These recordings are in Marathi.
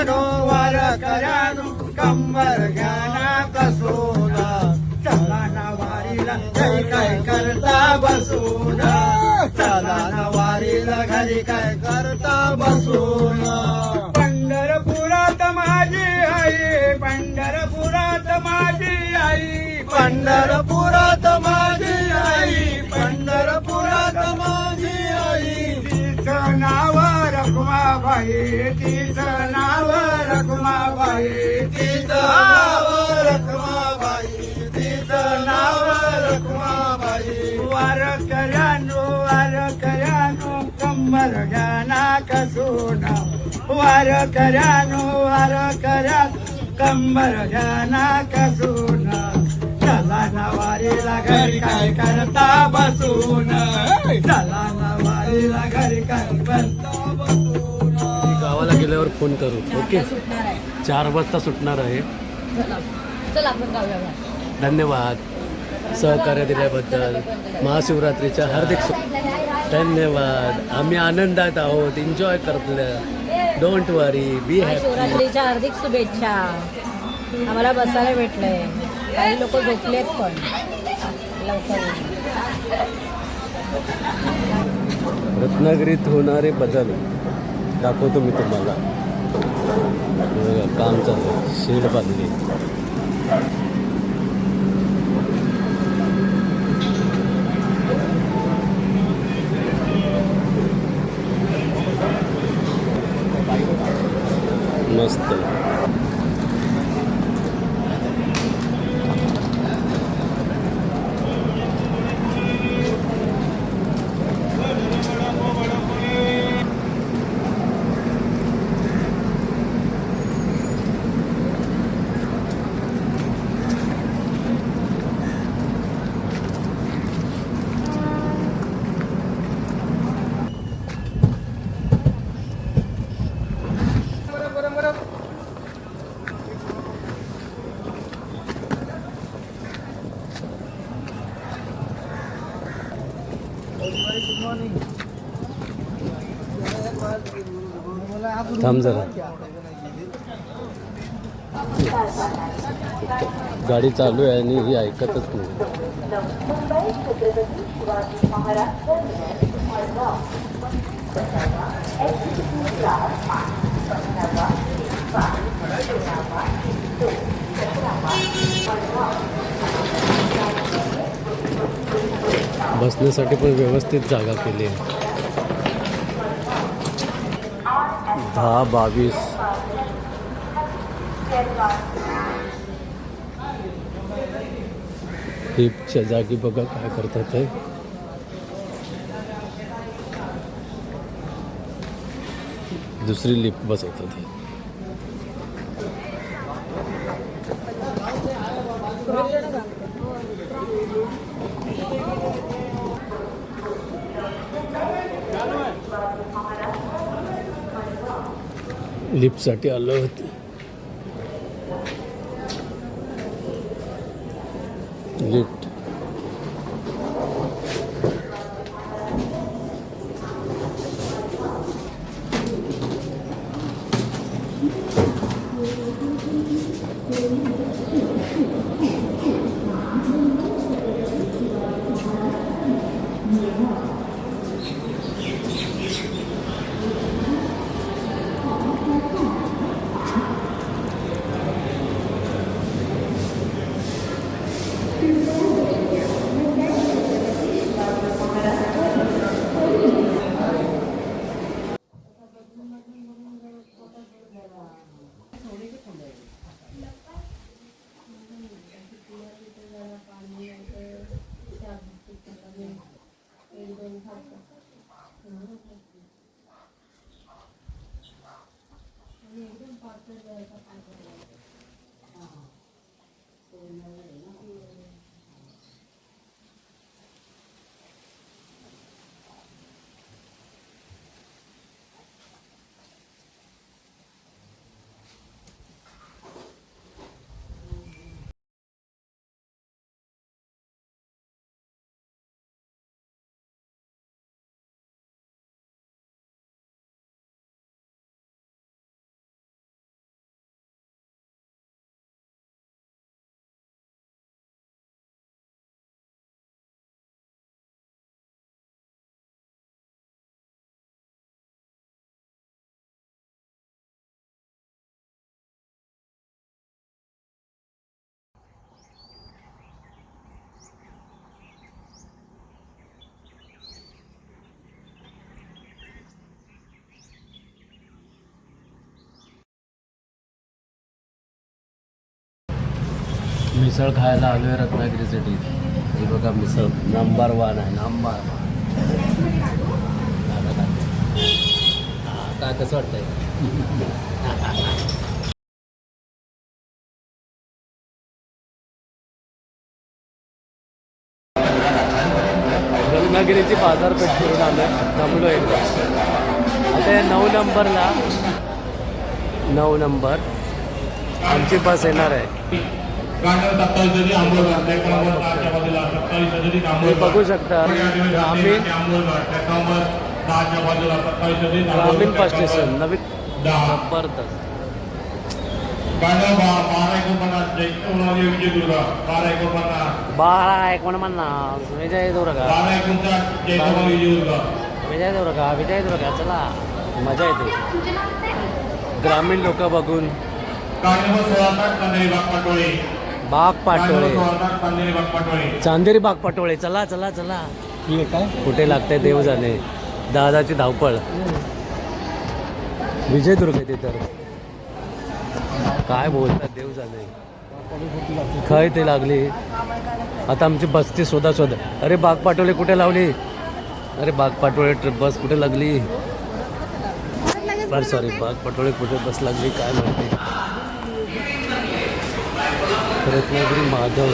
वारकऱ्यानो वारकऱ्यानो कंबर घ्याना कसून चला ना वारीला घरी काय करता बसून चला ना वारीला घरी काय करता बसून पंढरपुरात माझी आई पंढरपुरात माझी आई पंढरपुरात माझी आई पंढरपुरात माझी आई तिचं नाव रखुमाबाई तिचं नाव रखुमाबाई तिचं नाव रखुमाबाई तिचं नाव रखुमाबाई वारकऱ्यानो वारकऱ्यानो कंबर घ्याना कसून वारकऱ्यानो वारकऱ्यानो कंबर घ्याना कसून चला ना वारीला घरी काय करता बसून चला ना वारीला घरी काय करता बसून गावाला गेल्यावर फोन करू. ओके, 4 वाजता सुटणार आहे. चल आपण जाऊया. धन्यवाद सहकार्य दिल्याबद्दल. महाशिवरात्रीच्या हार्दिक धन्यवाद. आम्ही आनंदात आहोत, एन्जॉय करतोय. Don't worry, be happy. शिवरात्रीच्या हार्दिक शुभेच्छा. आम्हाला बसायला भेटलंय. काही लोक झोपलेत पण लवकर. रत्नागिरीत होणारे बदल दाखवतो मी तुम्हाला. काम चालू, शेड बांधली. मस्त. थांब जरा. गाडी चालू आहे आणि ही ऐकतच नाही. बसण्यासाठी पण व्यवस्थित जागा केली आहे. 10-22 लिफ्टच्या जागी बघा काय करतात ते. दुसरी लिफ्ट बसवतात हे. लिफ्टसाठी आलो होते. लिफ्ट मिसळ खायला आलोय रत्नागिरी सिटी. हे बघा मिसळ नंबर 1 आहे, नंबर 1. काय कसं वाटतंय? रत्नागिरीची बाजारपेठ करून आलोय, थांबलो एकदा. आता या 9 नंबर आमची बस येणार आहे. तुम्ही बघू शकता ग्रामीण बस स्टेशन नवीन जबरदस्त. 12 विजयदुर्ग चला मजा येते ग्रामीण लोक बघून. बागपाटोळे चांदेरी बागपाटोळे चला चला चला. काय कुठे लागतंय देव जाणे. दादाची धावपळ. विजयदुर्ग येते तर काय बोलतात देव जाणे. खय ते लागली. आता आमची बसची शोध. अरे बागपाटोळे कुठे लावली. अरे बागपाटोळे ट्रिप बस कुठे लागली. बरं सॉरी बागपाटोळे कुठे बस लागली काय माहिती. रत्नागिरी माधव.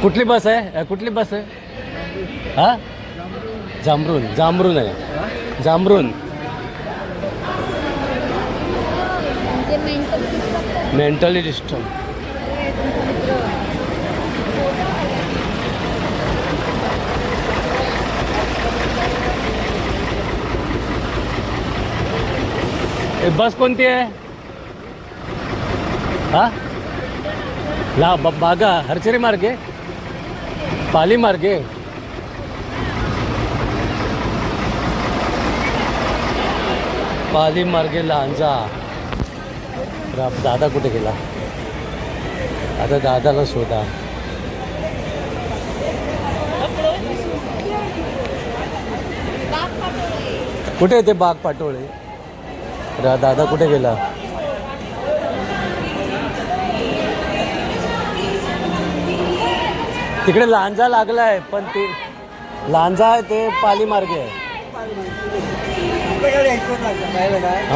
कुठली बस आहे. कुठली बस आहे. हा जांभरून आहे. जांभरून मेंटली डिस्टर्ब. बस कोणती आहे. हा बागा हरचेरी मार्गे पाली मार्गे. पाली मार्गे लांजा. दादा कुठे गेला. आता दादाला शोधा. कुठे ते बागपाटोळे. दादा कुठे गेला. तिकडे लांजा लागलाय पण ते लांजा आहे ते पाली मार्गे आहे.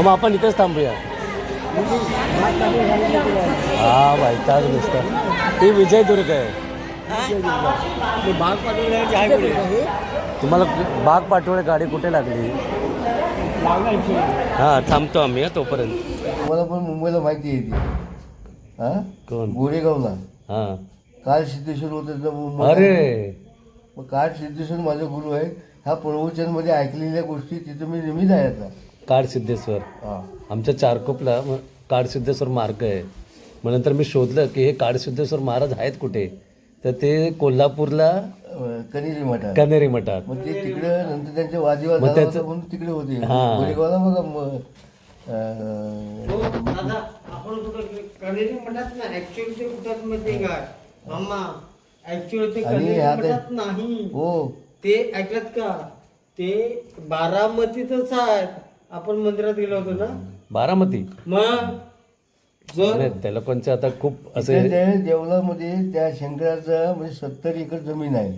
मग आपण इथेच थांबूया. हा भाई त्याच गोष्ट. ती विजयदुर्ग आहे. तुम्हाला बागपाटोळे गाडी कुठे लागली. हा थांबतो आम्ही तोपर्यंत. मला पण मुंबईला माहिती आहे ती. हा कोण. गोरेगावला. हा काल सिद्धेश्वर होतं. अरे मग काल सिद्धेश्वर माझा गुरु आहे. ह्या प्रवचनमध्ये ऐकलेल्या गोष्टी तिथं मी नेहमी जायचा. काड सिद्धेश्वर. हा आमच्या चारकोपला काड सिद्धेश्वर मार्ग आहे. मग नंतर मी शोधलं की हे काड सिद्धेश्वर महाराज आहेत कुठे. तर ते कोल्हापूरला कनेरी मठात. मग ते तिकडे नंतर त्यांचे वादविवाद मग झाला त्याचं- होता म्हणून तिकडे होते. हा. गोरेगावला बघा आपण कुठं कनेरी म्हणत ना. ऍक्च्युअली ते कुठं माहिती का मामा. ऍक्च्युअली ते आणि कनेरी ह्या ते- म्हणत नाही. हो ते ऐकलत का. ते बारामतीतच आहेत. आपण मंदिरात गेलो होतो ना. बारामती. मग जर नाही, त्या लोकांचे आता खूप तिथे असे. त्या देवळामध्ये त्या शंकराचं म्हणजे 70 एकर जमीन आहे.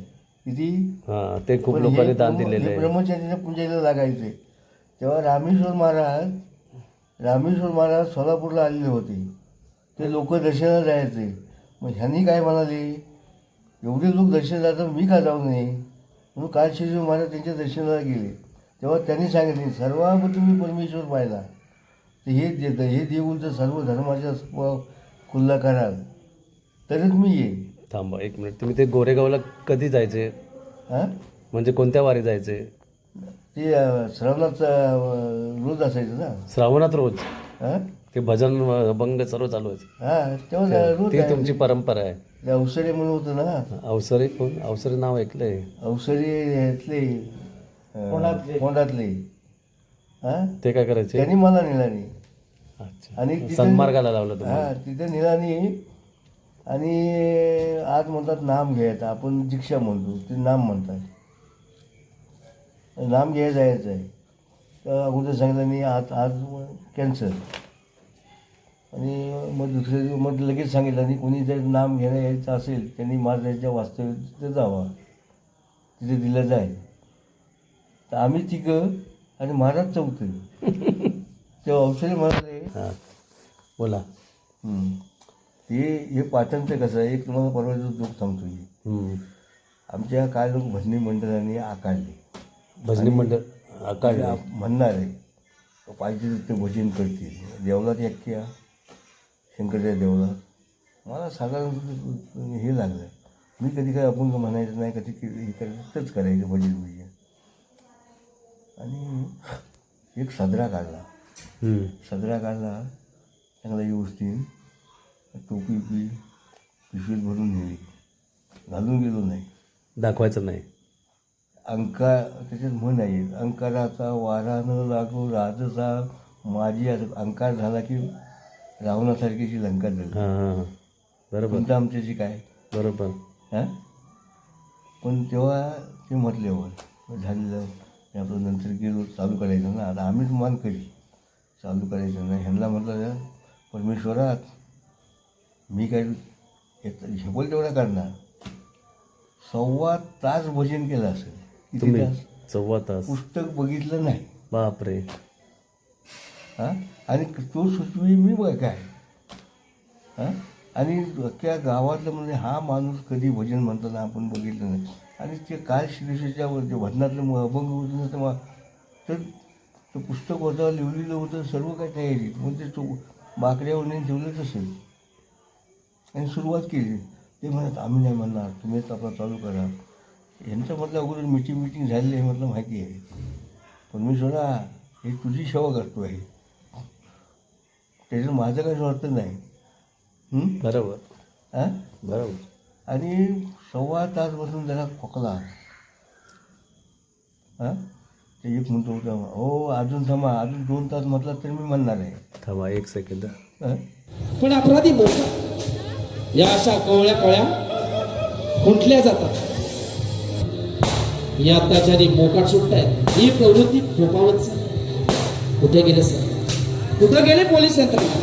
किती. हा ते खूप पण लोकांनी हे दान दिलेलं आहे. ब्रह्मचारीच्या पूजेला लागायचे. तेव्हा रामेश्वर महाराज सोलापूरला आलेले होते. ते लोक दर्शनाला जायचे. मग ह्यांनी काय म्हणाले एवढे लोक दर्शन जातात मी का जाऊ नये म्हणून काल शिजू महाराज त्यांच्या दर्शनाला गेले. तेव्हा त्यांनी सांगितले सर्वांग तुम्ही परमेश्वर पाहिला तर हे देऊळचं सर्व धर्माचा स्वभाव खुल्ला कराल तरच मी येईल. थांबा एक मिनिट. तुम्ही ते गोरेगावला कधी जायचे. हां म्हणजे कोणत्या वारी जायचे. ते श्रावणात रोज असायचं ना. श्रावणात रोज. हां ते भजन अभंग सर्व चालू आहे. हां तेव्हा रोज ती तुमची परंपरा आहे. ते अवसरे म्हणून होतं ना. अवसरे कोण. अवसरे नाव ऐकलंय. अवसरे ह्यातले कोंडातले. हां ते काय करायचे. त्यांनी मला निळाली. अच्छा. आणि तिथे- सन्मार्गाला लावलं तुम्हाला. हां तिथे निळाली. आणि आज म्हणतात नाम घ्यायचं. आपण दीक्षा म्हणतो ते नाम म्हणतात. नाम घ्यायला जायचं आहे. तर अगोदर सांगितलं मी आज कॅन्सर. आणि मग दुसऱ्या दिवशी मग लगेच सांगितलं आणि कोणी जर नाम घ्यायला यायचं असेल त्यांनी महाराजांच्या वास्तव्य तिथे जावा, तिथे दिलं जाईल. तर आम्ही तिघं आणि महाराज चौथं. तेव्हा औषधे म्हणाले हां बोला. हे पाटणचं कसं आहे, एक तुम्हाला परवाचा जोक सांगतो. हे आमच्या काय लोक भजनी मंडळाने आकारले, भजनी मंडळ आकाळ म्हणणार आहे पाहिजे ते भजन करतील देवळात अख्ख्या शंकरच्या देवळात. मला साधारण हे लागलं, मी कधी काय अपंग म्हणायचं नाही, कधी हे करायचं तरच करायचं भजन बिजन. आणि एक सदरा काढला चांगला व्यवस्थित, टोपी पिशवीत भरून नेली, घालून गेलो नाही, दाखवायचं नाही. अंकार त्याच्यात म्हण आहे, अंकाराचा वारा न लागो राजसा माझी. अंकार झाला की रावणासारखीची लंका झाली. हां बरोबर. पण आमच्याची काय बरोबर. हां पण तेव्हा ते म्हटल्यावर झालेलं ते आपलं नंतर गेलो चालू करायचं ना. आता आम्हीच मान करी चालू करायचं ना. ह्यांना म्हटलं परमेश्वरात मी काय झेपल तेवढा करणार. 1.25 तास भजन केलं असेल. किती तुम्ही तास? 14 तास. पुस्तक बघितलं नाही. बापरे. हां आणि तो सुचवी मी बघ काय. हां आणि अख्ख्या गावातलं म्हणजे हा माणूस कधी भजन म्हणताना आपण बघितलं नाही. आणि ते काय श्रीच्या भजनातलं अभंग होतं तर ते पुस्तक होतं, लिहिलेलं होतं, सर्व काय तयारी. मग ते बाकड्यावर नाही ठेवलंच असेल आणि सुरुवात केली. ते म्हणत आम्ही नाही म्हणणार, तुम्हीच आपला चालू करा. यांचं म्हटलं अगोदर मिटिंग झालेली आहे, म्हटलं माहिती आहे. परमेश्वरा हे तुझी सेवा करतो आहे, त्याच्यात माझं काही स्वार्थ नाही. बरोबर. हां बरोबर. आणि 1.25 तास बसून त्याला खोकला. हां ते एक म्हणतो हो अजून थांबा, अजून 2 तास म्हटलं तर मी म्हणणार आहे. थांबा 1 सेकंद. पण अपराधी मोठा या अशा कवळ्या कळ्या खुंटल्या जातात. या अत्याचारी मोकाट सुटतायत. ही प्रवृत्ती थोपावत चालली. कुठे गेले सर, कुठे गेले पोलीस यंत्रणा?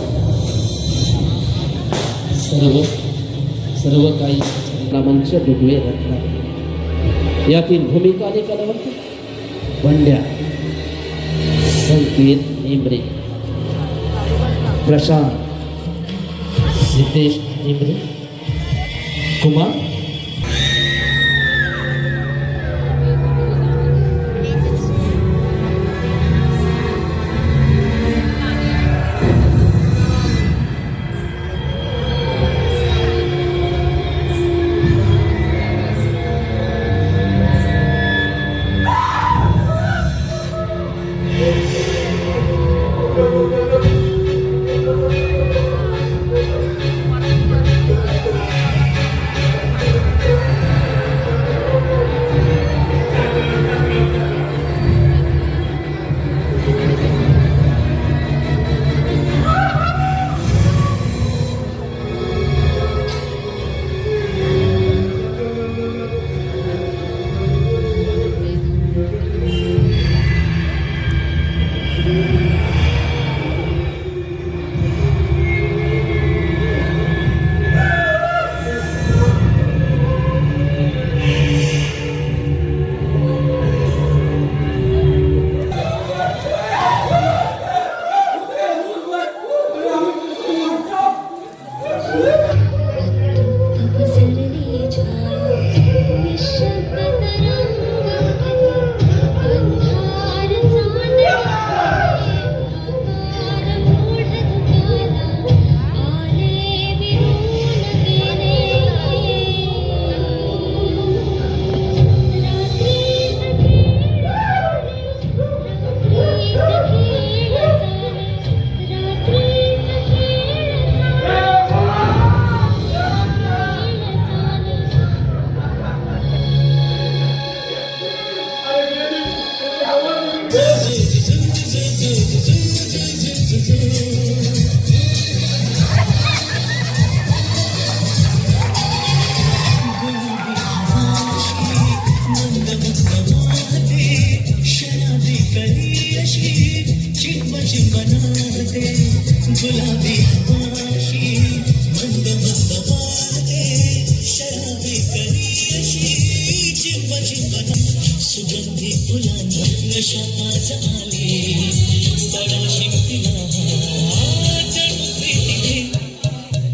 सर्व काही रामांच्या डुडवे रत्ना. यातील भूमिका आणि कलावंत बंड्या, संकेत नेमरे, प्रशांत, सिद्धेश नेमरे, कुमार,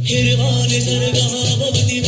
हिरवा निसर्ग भवती